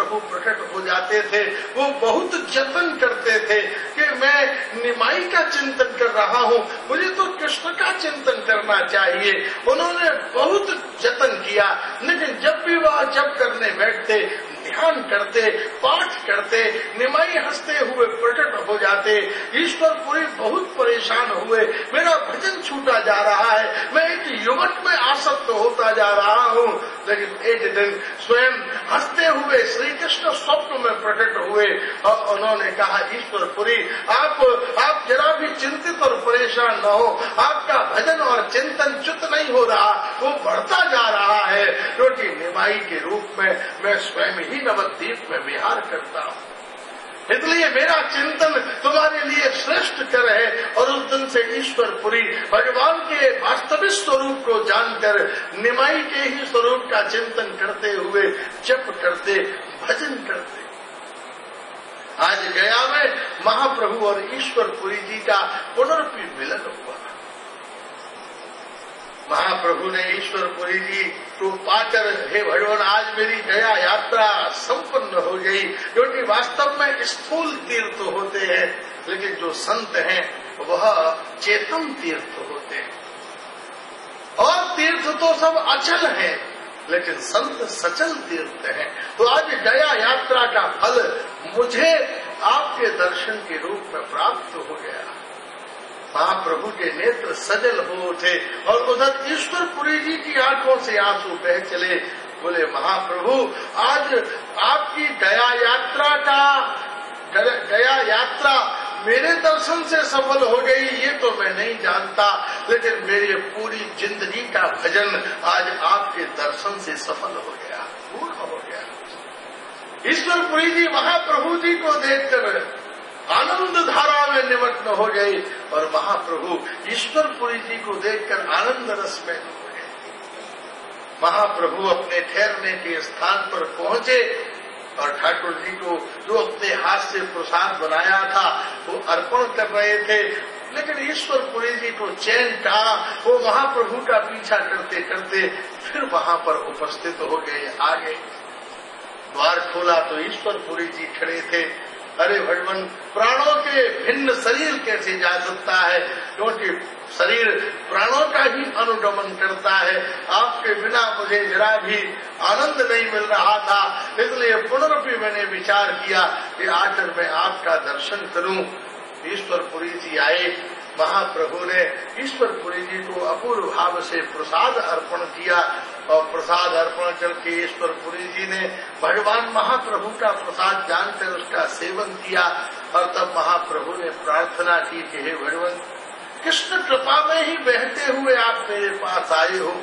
प्रभु प्रकट हो जाते थे वो बहुत जतन करते थे कि मैं निमाई का चिंतन कर रहा हूँ, मुझे तो कृष्ण का चिंतन करना चाहिए। उन्होंने बहुत जतन किया, लेकिन जब भी वह जप करने बैठते, ध्यान करते, पाठ करते, निमाई हंसते हुए प्रकट हो जाते। ईश्वरपुरी बहुत परेशान हुए, मेरा भजन छूटा जा रहा है, मैं एक युवक में आसक्त होता जा रहा हूँ। लेकिन एक दिन स्वयं हंसते हुए श्री कृष्ण स्वप्न में प्रकट हुए और उन्होंने कहा, ईश्वरपुरी आप जरा भी चिंतित और परेशान न हो, आपका भजन और चिंतन च्युत नहीं हो रहा, वो बढ़ता जा रहा है, क्योंकि निमाई के रूप में मैं स्वयं ही नवद्वीप में विहार करता हूँ, इसलिए मेरा चिंतन तुम्हारे लिए श्रेष्ठ कर है। और उस दिन से ईश्वरपुरी भगवान के वास्तविक स्वरूप को जानकर निमाई के ही स्वरूप का चिंतन करते हुए जप करते, भजन करते। आज गया में महाप्रभु और ईश्वरपुरी जी का पुनर्पि मिलन हुआ। महाप्रभु ने ईश्वरपुरी जी को पाकर, हे भगवान आज मेरी गया यात्रा संपन्न हो गई, क्योंकि वास्तव में स्थूल तीर्थ होते हैं, लेकिन जो संत हैं वह चेतन तीर्थ होते हैं। और तीर्थ तो सब अचल हैं, लेकिन संत सचल तीर्थ हैं। तो आज गया यात्रा का फल मुझे आपके दर्शन के रूप में प्राप्त हो गया। महाप्रभु के नेत्र सजल हो उठे और उधर ईश्वरपुरी जी की आंखों से आंसू बह चले। बोले, महाप्रभु आज आपकी गया यात्रा मेरे दर्शन से सफल हो गई, ये तो मैं नहीं जानता, लेकिन मेरी पूरी जिंदगी का भजन आज आपके दर्शन से सफल हो गया, पूर्ण हो गया। ईश्वरपुरी जी महाप्रभु जी को देखकर आनंद धारा में निमग्न हो गए और महाप्रभु ईश्वरपुरी जी को देखकर आनंद रस में हो गए। महाप्रभु अपने ठहरने के स्थान पर पहुंचे और ठाकुर जी को जो अपने हाथ से प्रसाद बनाया था वो अर्पण कर रहे थे, लेकिन ईश्वरपुरी जी को चैन था। वो महाप्रभु का पीछा करते करते फिर वहां पर उपस्थित हो गए, आ गए। द्वार खोला तो ईश्वरपुरी जी खड़े थे। अरे भगवान, प्राणों के भिन्न शरीर कैसे जा सकता है, क्योंकि शरीर प्राणों का ही अनुगमन करता है। आपके बिना मुझे जरा भी आनंद नहीं मिल रहा था, इसलिए पुनर्पि मैंने विचार किया कि आकर मैं आपका दर्शन करूं। ईश्वरपुरी जी आए। महाप्रभु ने ईश्वरपुरी जी को अपूर्व भाव से प्रसाद अर्पण किया और प्रसाद अर्पण करके ईश्वरपुरी जी ने भगवान महाप्रभु का प्रसाद जानकर उसका सेवन किया। और तब महाप्रभु ने प्रार्थना की कि हे भगवान, कृष्ण कृपा में ही बहते हुए आप मेरे पास आए हो।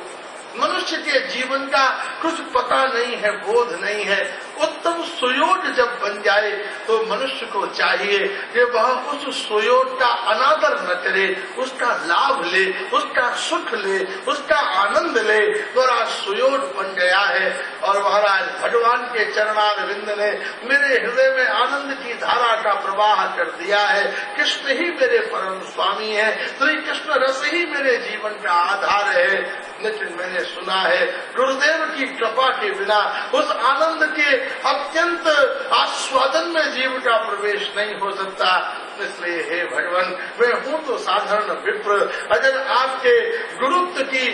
मनुष्य के जीवन का कुछ पता नहीं है, बोध नहीं है। उत्तम सुयोग जब बन जाए तो मनुष्य को चाहिए कि वह उस सुयोग का अनादर न करे, उसका लाभ ले, उसका सुख ले, उसका आनंद ले। बड़ा सुयोग बन गया है और महाराज भगवान के चरणारविंद ने मेरे हृदय में आनंद की धारा का प्रवाह कर दिया है। कृष्ण ही मेरे परम स्वामी है, श्री कृष्ण रस ही मेरे जीवन का आधार है। लेकिन मैंने सुना है गुरुदेव की कृपा के बिना उस आनंद के अत्यंत आस्वादन में जीव का प्रवेश नहीं हो सकता। इसलिए हे भगवान, मैं हूँ तो साधारण विप्र, अगर आपके गुरुत्व की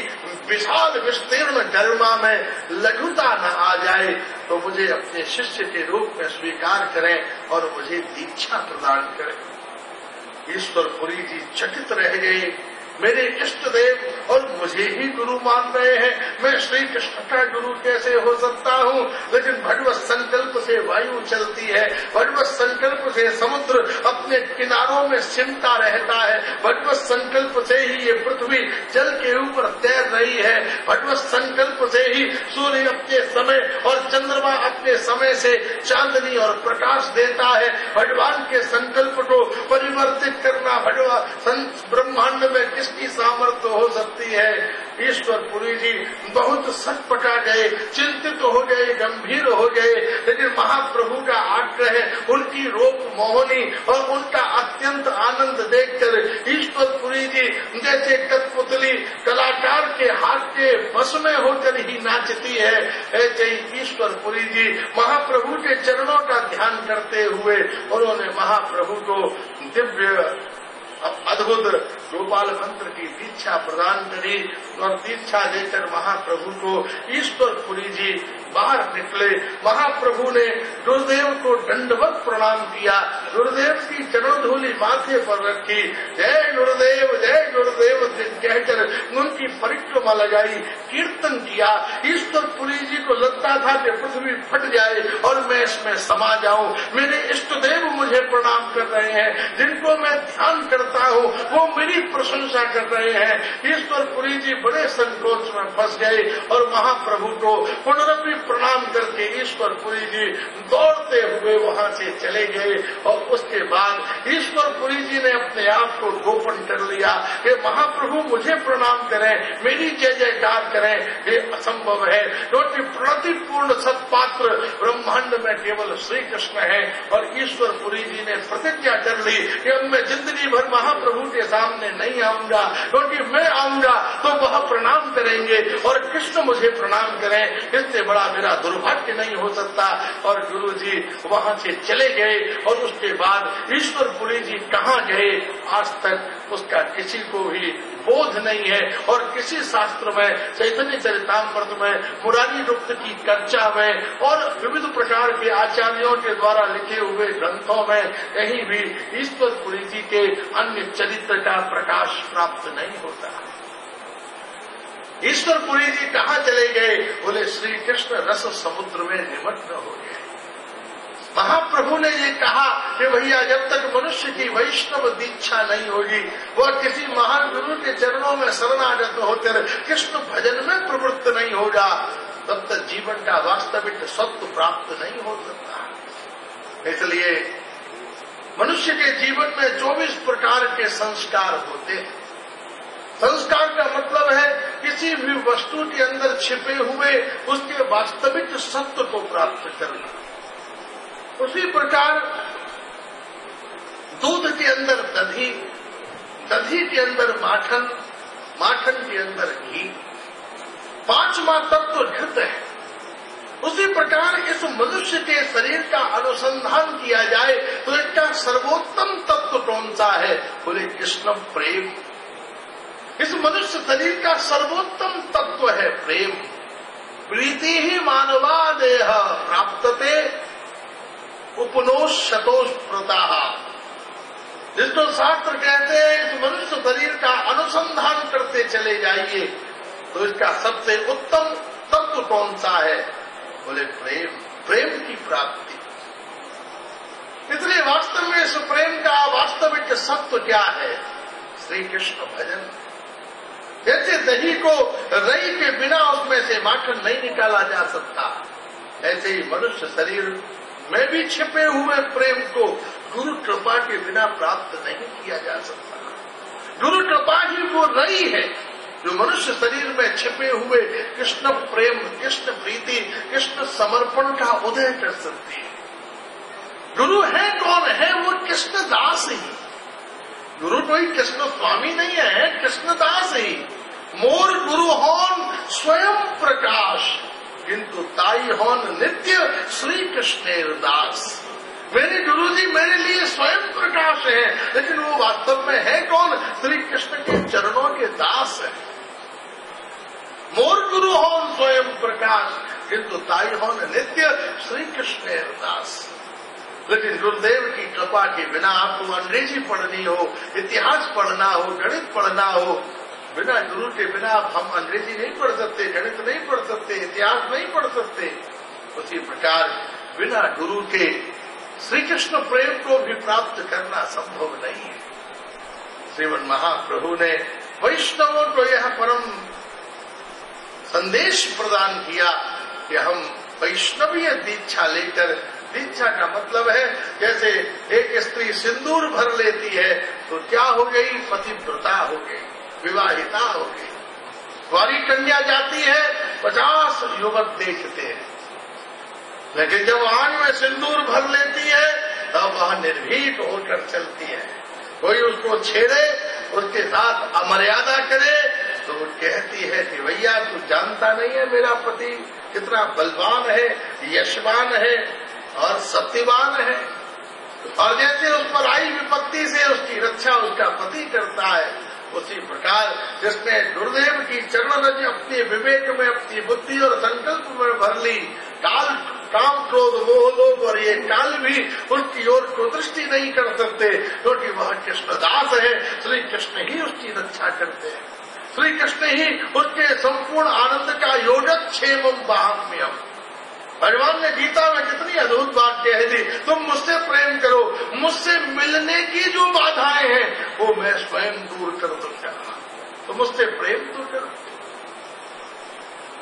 विशाल विस्तीर्ण गरिमा में लघुता न आ जाए तो मुझे अपने शिष्य के रूप में स्वीकार करें और मुझे दीक्षा प्रदान करें। ईश्वरपुरी जी चकित रह गए। मेरे इष्ट देव और मुझे ही गुरु मान रहे हैं, मैं श्री कृष्ण का गुरु कैसे हो सकता हूँ? लेकिन भगवत संकल्प से वायु चलती है, भगवत संकल्प से समुद्र अपने किनारों में सिमटा रहता है, भगवत संकल्प से ही ये पृथ्वी जल के ऊपर तैर रही है, भगवत संकल्प से ही सूर्य अपने समय और चंद्रमा अपने समय से चांदनी और प्रकाश देता है। भगवान के संकल्प को परिवर्तित करना भगवान ब्रह्मांड में किसकी सामर्थ्य हो सकती है? ईश्वरपुरी जी बहुत सटपटा गए, चिंतित हो गए, गंभीर हो गए। लेकिन महाप्रभु का आग्रह, उनकी रूप मोहनी और उनका अत्यंत आनंद देखकर ईश्वरपुरी जी जैसे कठपुतली कलाकार के हाथ के बस में होकर ही नाचती है, ऐसे ही ईश्वरपुरी जी महाप्रभु महाप्रभु के चरणों का ध्यान करते हुए उन्होंने महाप्रभु को दिव्य अद्भुत गोपाल मंत्र की दीक्षा प्रदान करी और दीक्षा लेकर महाप्रभु को ईश्वरपुरी जी बाहर निकले। महाप्रभु ने गुरुदेव को दंडवत प्रणाम किया, गुरुदेव की चरण धूलि माथे पर रखी, जय गुरुदेव कहकर उनकी परिक्रमा लगाई, कीर्तन किया। ईश्वरपुरी जी को लगता था कि पृथ्वी फट जाए और मैं इसमें समा जाऊं। मेरे इष्ट देव मुझे प्रणाम कर रहे हैं, जिनको मैं ध्यान करता हूँ वो मेरी प्रशंसा कर रहे हैं। ईश्वरपुरी जी बड़े संकोच में फंस गए और महाप्रभु को पुनरपि प्रणाम करके ईश्वरपुरी जी दौड़ते हुए वहाँ से चले गए। और उसके बाद ईश्वरपुरी जी ने अपने आप को गोपन कर लिया कि महाप्रभु मुझे प्रणाम करें, मेरी जय जयकार करें, ये असंभव है, क्योंकि प्रणतिपूर्ण सत्पात्र ब्रह्मांड में केवल श्री कृष्ण है। और ईश्वरपुरी जी ने प्रतिज्ञा कर ली कि अब मैं जिंदगी भर महाप्रभु के सामने नहीं आऊंगा, क्योंकि मैं आऊंगा तो वह प्रणाम करेंगे और कृष्ण मुझे प्रणाम करें, इससे बड़ा मेरा दुर्भाग्य नहीं हो सकता। और गुरु जी वहाँ से चले गए। और उसके बाद ईश्वरपुरी जी कहाँ गए आज तक उसका किसी को भी बोध नहीं है। और किसी शास्त्र में, चैतन्य चरितामृत में, मुरारी गुप्त की चर्चा में और विविध प्रकार के आचार्यों के द्वारा लिखे हुए ग्रंथों में कहीं भी ईश्वरपुरी जी के अन्य चरित्र का प्रकाश प्राप्त नहीं होता। ईश्वरपुरी जी कहाँ चले गए? बोले श्री कृष्ण रस समुद्र में निमग्न हो गए। महाप्रभु ने ये कहा कि भैया जब तक मनुष्य की वैष्णव दीक्षा नहीं होगी, वह किसी महान गुरु के चरणों में शरणागत होकर कृष्ण भजन में प्रवृत्त नहीं होगा, तब तक जीवन का वास्तविक सत्व प्राप्त नहीं हो सकता। इसलिए मनुष्य के जीवन में 24 प्रकार के संस्कार होते हैं। संस्कार का मतलब है किसी भी वस्तु के अंदर छिपे हुए उसके वास्तविक सत्व को प्राप्त करना। उसी प्रकार दूध के अंदर दही, दही के अंदर माखन, माखन के अंदर घी, पांचवा तत्व घृत है। उसी प्रकार इस मनुष्य के शरीर का अनुसंधान किया जाए तो इसका सर्वोत्तम तत्व कौन सा है? बोले कृष्ण प्रेम। इस मनुष्य शरीर का सर्वोत्तम तत्व है प्रेम। प्रीति ही मानवादेह प्राप्तते उपनोष शतोष प्रताह। जिसको शास्त्र कहते हैं इस मनुष्य शरीर का अनुसंधान करते चले जाइए तो इसका सबसे उत्तम तत्व कौन सा है? बोले प्रेम, प्रेम की प्राप्ति। इसलिए वास्तव में इस प्रेम का वास्तविक सत्व क्या है? श्री कृष्ण भजन। जैसे दही को रई के बिना उसमें से माखन नहीं निकाला जा सकता, ऐसे ही मनुष्य शरीर में भी छिपे हुए प्रेम को गुरु कृपा के बिना प्राप्त नहीं किया जा सकता। गुरु कृपा ही वो रई है जो मनुष्य शरीर में छिपे हुए कृष्ण प्रेम, कृष्ण प्रीति, कृष्ण समर्पण का उदय कर सकती है। गुरु है कौन है? वो कृष्ण दास ही। गुरु कोई कृष्ण स्वामी नहीं है, कृष्ण दास ही। मोर गुरु होन स्वयं प्रकाश, किंतु ताई होन नित्य श्री कृष्णेर दास। मेरे गुरु जी मेरे लिए स्वयं प्रकाश है, लेकिन वो वास्तव में है कौन? श्री कृष्ण के चरणों के दास है। मोर गुरु होन स्वयं प्रकाश, किंतु ताई होन नित्य श्री कृष्णेर दास। लेकिन गुरुदेव की कृपा के बिना आपको अंग्रेजी पढ़नी हो, इतिहास पढ़ना हो, गणित पढ़ना हो, बिना गुरु के बिना हम अंग्रेजी नहीं पढ़ सकते, गणित नहीं पढ़ सकते, इतिहास नहीं पढ़ सकते। उसी प्रकार बिना गुरु के श्री कृष्ण प्रेम को भी प्राप्त करना संभव नहीं है। श्रीमन महाप्रभु ने वैष्णवों को यह परम संदेश प्रदान किया कि हम वैष्णवीय दीक्षा लेकर, दीक्षा का मतलब है जैसे एक स्त्री सिंदूर भर लेती है तो क्या हो गई? पतिव्रता हो गई, विवाहिता हो गई। कुंवारी कन्या जाती है, 50 युवक देखते हैं, लेकिन जब आंख में सिंदूर भर लेती है तब वह निर्भीक होकर चलती है। कोई उसको छेड़े, उसके साथ अमर्यादा करे तो वो कहती है कि भैया तू जानता नहीं है मेरा पति कितना बलवान है, यशवान है, और सत्यवान है। और जैसे उस पर आई विपत्ति से उसकी रक्षा उसका पति करता है, उसी प्रकार जिसने गुरुदेव की चरण रज अपने विवेक में, अपनी बुद्धि और संकल्प में भर ली, काम क्रोध मोह लोभ और ये काल भी उसकी ओर को दृष्टि नहीं कर सकते, क्योंकि वह कृष्णदास है। श्री कृष्ण ही उसकी रक्षा करते हैं, श्री कृष्ण ही उसके संपूर्ण आनंद का योगक्षेमम वहाम्यहम्। भगवान ने गीता में कितनी अद्भुत बात कह दी, तुम मुझसे प्रेम करो, मुझसे मिलने की जो बाधाएं हैं वो मैं स्वयं दूर कर दूंगा, तो मुझसे प्रेम तो करो।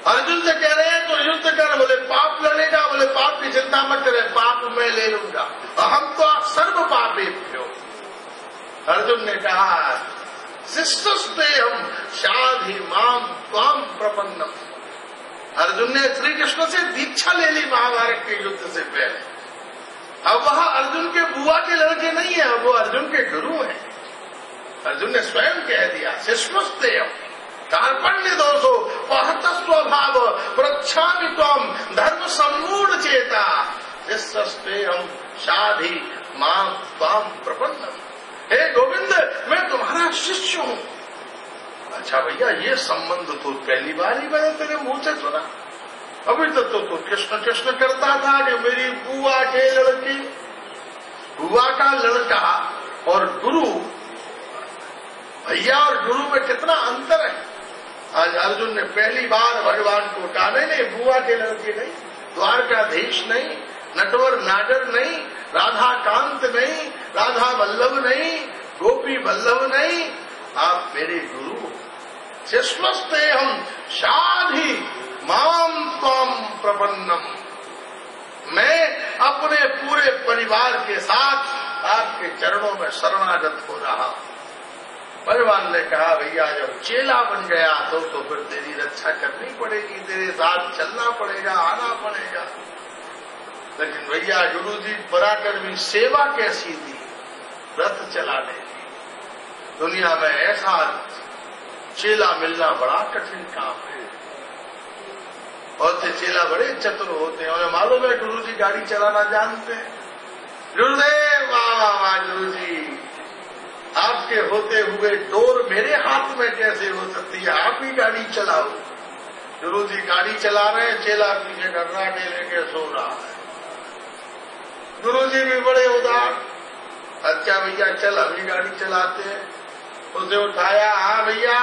अर्जुन से कह रहे हैं तो युद्ध कर, बोले पाप लड़ेगा, बोले पाप की चिंता मत करे, पाप मैं ले लूंगा, हम तो आप सर्व पापेभ्यो। अर्जुन ने कहा शिष्टस्ते हम शाधि माम त्वाम प्रपन्नम। अर्जुन ने श्री कृष्ण से दीक्षा ले ली महाभारत के युद्ध से पहले। अब वह अर्जुन के बुआ के लड़के नहीं है, वो अर्जुन के गुरु हैं। अर्जुन ने स्वयं कह दिया शिष्मस्ते हम कार्पण्य दोषो पहत स्वभाव प्रच्छामि त्वम धर्म सम्मूढ़ चेता शिष्यस्ते हम शाधि माम त्वाम प्रपन्नम। हे गोविंद, मैं तुम्हारा शिष्य हूँ। अच्छा भैया, ये संबंध तो पहली बार ही मैंने तेरे मुंह से सुना, अभी तक तो कृष्ण कृष्ण करता था कि मेरी बुआ के लड़की, बुआ का लड़का और गुरु, भैया और गुरु में कितना अंतर है। आज अर्जुन ने पहली बार भगवान को कहा नहीं, बुआ के लड़के नहीं, द्वारकाधीश नहीं, नटवर नागर नहीं, राधा कांत नहीं, राधा वल्लभ नहीं, गोपी वल्लभ नहीं, आप मेरे गुरु। शिष्मस्ते हम शाधि माम त्वम प्रपन्नम। मैं अपने पूरे परिवार के साथ आपके चरणों में शरणागत हो रहा। भगवान ने कहा भैया जब चेला बन गया तो फिर तेरी रक्षा करनी पड़ेगी, तेरे साथ चलना पड़ेगा, आना पड़ेगा। लेकिन भैया गुरु जी पराक्रमी सेवा कैसी दी, रथ चलाने की। दुनिया में ऐसा चेला मिलना बड़ा कठिन काम है। और से चेला बड़े चतुर होते हैं, उन्हें मालूम है गुरु जी गाड़ी चलाना जानते हैं। गुरुदेव वाह गुरु जी, आपके होते हुए डोर मेरे हाथ में कैसे हो सकती है, आप ही गाड़ी चलाओ। गुरु जी गाड़ी चला रहे हैं, चेला पीछे घटना के लेके सो रहा है। गुरु जी भी बड़े उदार, अच्छा भैया चल अभी गाड़ी चलाते हैं। उसे उठाया, हाँ भैया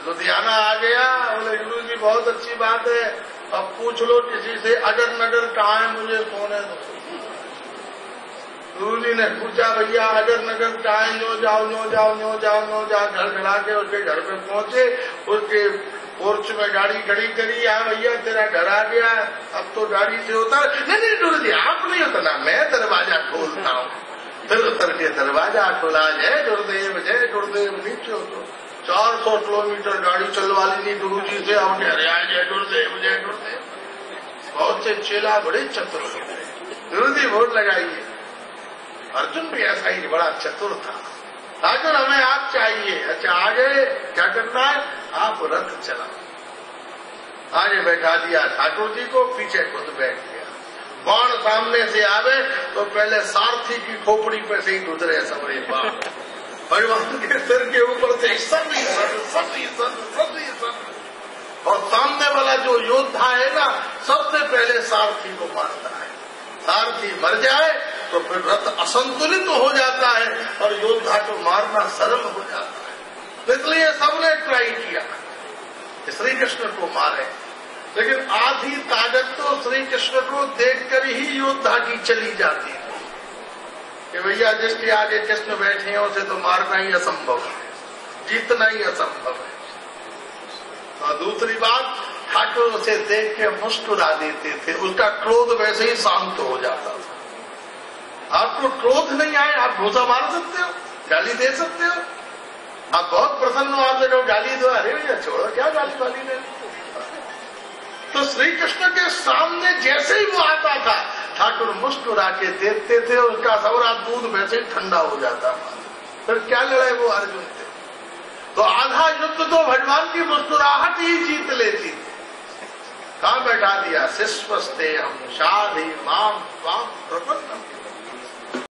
लुधियाना आ गया। बोले गुरु जी बहुत अच्छी बात है, अब पूछ लो किसी से अगर नगर कहाँ है, मुझे सोने दो। गुरु जी ने पूछा भैया अगर नगर कहाँ है, नो जाओ नो जाओ नो जाओ नो जाओ। घर खड़ा के उसके घर पे पहुंचे, उसके पोर्च में गाड़ी खड़ी करी। हाँ भैया तेरा घर आ गया, अब तो गाड़ी से उतर। नहीं गुरु जी आप नहीं उतरना, मैं दरवाजा खोलता हूँ। फिर उतर के दरवाजा खोला। जय गुरुदेव जय गुरुदेव। नीचे उतरो। 400 किलोमीटर गाड़ी चलवा ली गुरु जी से, हमने हरियाणा जय गुरुदेव जय गुरुदेव। बहुत से चेला बड़े चतुर हो गए। गुरु जी वोट लगाइए। अर्जुन भी ऐसा ही बड़ा चतुर था। अर्जुन हमें आप चाहिए। अच्छा आ गए, क्या करना है, आप रथ चलाओ। आगे बैठा दिया ठाकुर जी को, पीछे खुद बैठ गया। बाण सामने से आवे तो पहले सारथी की खोपड़ी पे से ही गुजरे सबरे बाण। भगवान के सिर के ऊपर से सभी और सामने वाला जो योद्धा है ना, सबसे पहले सारथी को मारता है। सारथी मर जाए तो फिर रथ असंतुलित हो जाता है और योद्धा को मारना सरल हो जाता है। इसलिए सबने ट्राई किया श्री कृष्ण को मारे, लेकिन आधी ताकत तो श्री कृष्ण को देखकर ही योद्धा की चली जाती है कि भैया जिसके आगे कृष्ण बैठे हैं उसे तो मारना ही असंभव है, जीतना ही असंभव है। और दूसरी बात, ठाकुर उसे देख के मुस्कुरा देते थे, उसका क्रोध वैसे ही शांत हो जाता था। आपको क्रोध नहीं आए, आप घूसा मार सकते हो, गाली दे सकते हो। आप बहुत प्रसन्न हो, आप देखो गाली दो, अरे भैया छोड़ो क्या गाली वाली दे। तो श्री कृष्ण के सामने जैसे ही वो आता था ठाकुर मुस्कुरा के देखते थे, उसका सवरा दूध वैसे ही ठंडा हो जाता था। फिर क्या लड़ाई वो अर्जुन थे। तो आधा युद्ध तो भगवान की मुस्कुराहट ही जीत लेती थी। कहाँ बैठा दिया? शिष्वस्ते हम शाधि माम स्वाम